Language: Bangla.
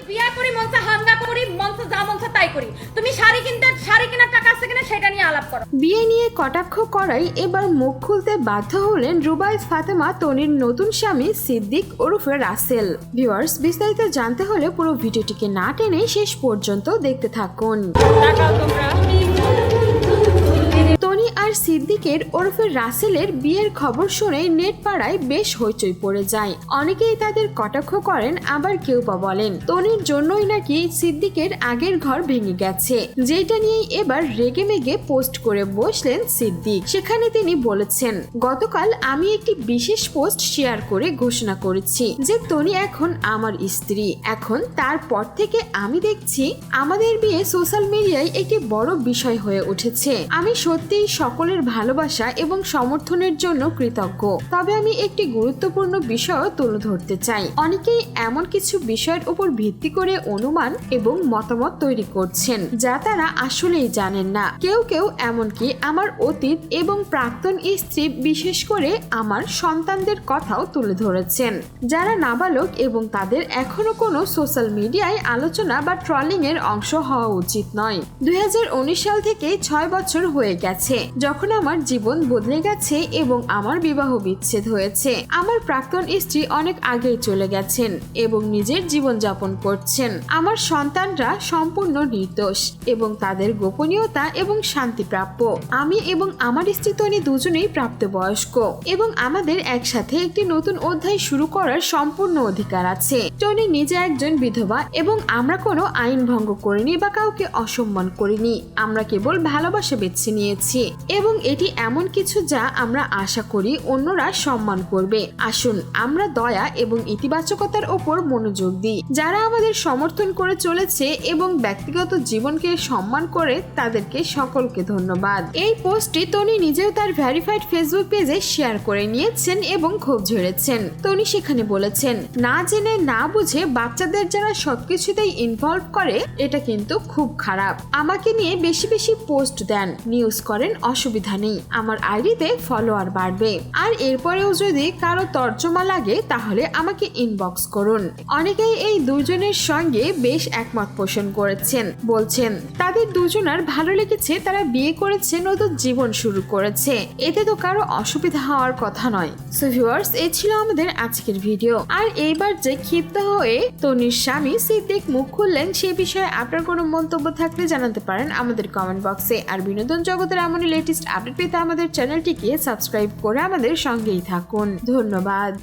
বিয়া করি মন চা হাঙ্গা করি মন চা যা মন চা তাই করি। তুমি শাড়ি কেনার টাকা আছে কিনা সেটা নিয়ে আলাপ করো। বিয়ে নিয়ে কটাক্ষ করাই এবার মুখ খুলতে বাধ্য হলেন রুবাইস ফাতেমা তনির নতুন স্বামী সিদ্দিক ওরফে রাসেল। ভিউয়ার্স, বিস্তারিত জানতে হলে পুরো ভিডিওটিকে না টেনে শেষ পর্যন্ত দেখতে থাকুন। তনি আর সিদ্দিকের ওরফে রাসেলের বিয়ের খবর শুনে নেট পাড়ায় বেশ হইচই পড়ে যায়। অনেকেই তাদের কটাক্ষ করেন, আবার কেউ বা বলেন তনির জন্যই নাকি সিদ্দিকের আগের ঘর ভেঙে গেছে, যেটা নিয়েই এবার রেগে মেগে পোস্ট করে বসলেন সিদ্দিক। সেখানে তিনি বলেছেন, গতকাল আমি একটি বিশেষ পোস্ট শেয়ার করে ঘোষণা করেছি যে তনি এখন আমার স্ত্রী। এখন তারপর থেকে আমি দেখছি আমাদের বিয়ে সোশ্যাল মিডিয়ায় একটি বড় বিষয় হয়ে উঠেছে। আমি সত্যিই সকলের ভালোবাসা এবং সমর্থনের জন্য কৃতজ্ঞ। তবে আমি একটি গুরুত্বপূর্ণ বিষয় তুলে ধরতে চাই। অনেকেই এমন কিছু বিষয়ের উপর ভিত্তি করে অনুমান এবং মতামত তৈরি করছেন যা তারা আসলেই জানেন না। কেউ কেউ এমনকি আমার অতীত এবং প্রাক্তন স্ত্রী, বিশেষ করে আমার সন্তানদের কথাও তুলে ধরেছেন, যারা নাবালক এবং তাদের এখনো কোনো সোশ্যাল মিডিয়ায় আলোচনা বা ট্রলিং এর অংশ হওয়া উচিত নয়। 2019 সাল থেকে 6 বছর হয়ে গেছে যখন আমার জীবন বদলে গেছে এবং আমার বিবাহ বিচ্ছেদ হয়েছে। আমার প্রাক্তন স্ত্রী অনেক আগেই চলে গেছেন এবং নিজের জীবন যাপন করছেন। আমার সন্তানরা সম্পূর্ণ নির্দোষ এবং তাদের গোপনীয়তা এবং শান্তি প্রাপ্য। আমি এবং আমার স্ত্রী তনি দুজনেই প্রাপ্তবয়স্ক এবং আমাদের একসাথে একটি নতুন অধ্যায় শুরু করার সম্পূর্ণ অধিকার আছে। টনি নিজে একজন বিধবা এবং আমরা কোনো আইন ভঙ্গ করিনি বা কাউকে অসম্মান করিনি। আমরা কেবল ভালোবাসা বেছে নিয়েছি এবং এটি এমন কিছু যা আমরা আশা করি অন্যরা সম্মান করবে। আসুন আমরা দয়া এবং ইতিবাচকতার ওপর মনোযোগ দিই। যারা আমাদের সমর্থন করে চলেছে এবং ব্যক্তিগত জীবনকে সম্মান করে তাদেরকে সকলকে ধন্যবাদ। এই পোস্টটি তনি নিজেও তার ভেরিফাইড ফেসবুক পেজে শেয়ার করে নিয়েছেন এবং ক্ষোভ ঝেড়েছেন। তনি সেখানে বলেছেন, না জেনে না বুঝে বাচ্চাদের যারা সবকিছুতেই ইনভলভ করে এটা কিন্তু খুব খারাপ। আমাকে নিয়ে বেশি বেশি পোস্ট দেন, নিউজ করেন, অসুবিধা নেই। আমার আইডিতে ফলোয়ার বাড়বে। আর এরপরেও যদি কারো তর্জমা লাগে তাহলে আমাকে ইনবক্স করুন। অনেকেই এই দুজনের সঙ্গে বেশ একমত পোষণ করেছেন, বলছেন তাদের দুজনার ভালো লেগেছে, তারা বিয়ে করেছে, নতুন জীবন শুরু করেছে, এতে তো কারো অসুবিধা হওয়ার কথা নয়। সো ভিউয়ার্স, এই ছিল আমাদের আজকের ভিডিও। আর এইবার যে ক্ষিপ্ত হয়ে তনির স্বামী সিদ্দিক মুখ খুললেন সে বিষয়ে আপনার কোনো মন্তব্য থাকলে জানাতে পারেন আমাদের কমেন্ট বক্সে। আর বিনোদন জগতের এমনই লেটেস্ট আপডেট পেতে আমাদের চ্যানেলটিকে সাবস্ক্রাইব করে আমাদের সঙ্গেই থাকুন। ধন্যবাদ।